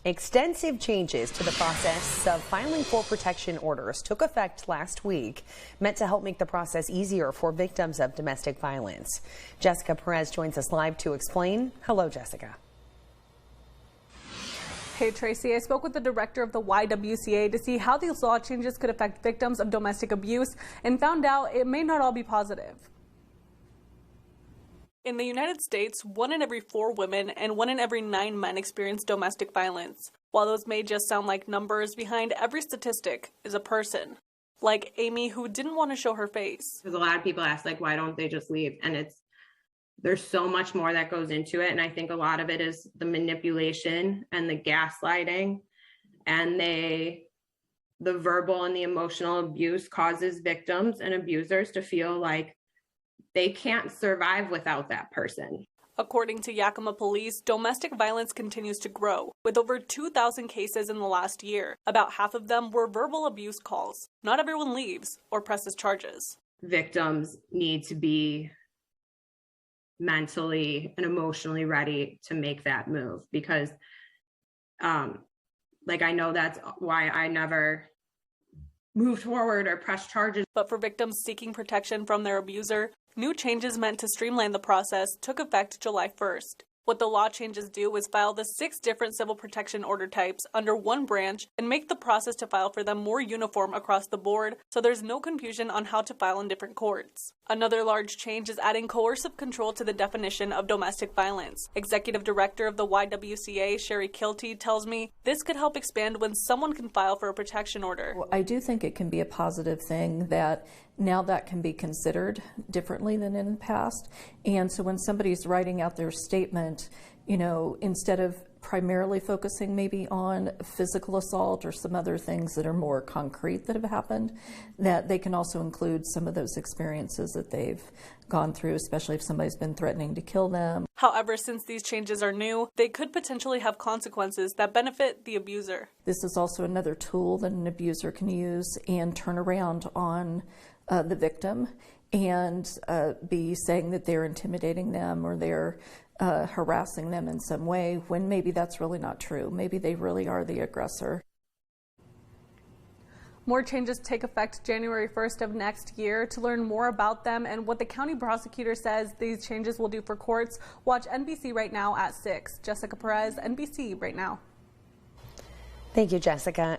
Extensive changes to the process of filing for protection orders took effect last week, meant to help make the process easier for victims of domestic violence. Jessica Perez joins us live to explain. Hello, Jessica. Hey, Tracy. I spoke with the director of the YWCA to see how these law changes could affect victims of domestic abuse and found out it may not all be positive. In the United States, 1 in every 4 women and 1 in every 9 men experience domestic violence. While those may just sound like numbers, behind every statistic is a person. Like Amy, who didn't want to show her face. Because a lot of people ask, like, why don't they just leave? And there's so much more that goes into it. And I think a lot of it is the manipulation and the gaslighting, and the verbal and the emotional abuse causes victims and abusers to feel like they can't survive without that person. According to Yakima Police, domestic violence continues to grow, with over 2,000 cases in the last year. About half of them were verbal abuse calls. Not everyone leaves or presses charges. Victims need to be mentally and emotionally ready to make that move, because I know that's why I never moved forward or pressed charges. But for victims seeking protection from their abuser, new changes meant to streamline the process took effect July 1st. What the law changes do is file the 6 different civil protection order types under one branch and make the process to file for them more uniform across the board, so there's no confusion on how to file in different courts. Another large change is adding coercive control to the definition of domestic violence. Executive Director of the YWCA, Sherry Kilty, tells me this could help expand when someone can file for a protection order. Well, I do think it can be a positive thing that now that can be considered differently than in the past. And so when somebody's writing out their statement, instead of primarily focusing maybe on physical assault or some other things that are more concrete that have happened, that they can also include some of those experiences that they've gone through, especially if somebody's been threatening to kill them. However, since these changes are new, they could potentially have consequences that benefit the abuser. This is also another tool that an abuser can use and turn around on the victim and be saying that they're intimidating them or they're harassing them in some way, when maybe that's really not true. Maybe they really are the aggressor. More changes take effect January 1st of next year. To learn more about them and what the county prosecutor says these changes will do for courts, watch NBC Right Now at 6. Jessica Perez, NBC Right Now. Thank you, Jessica.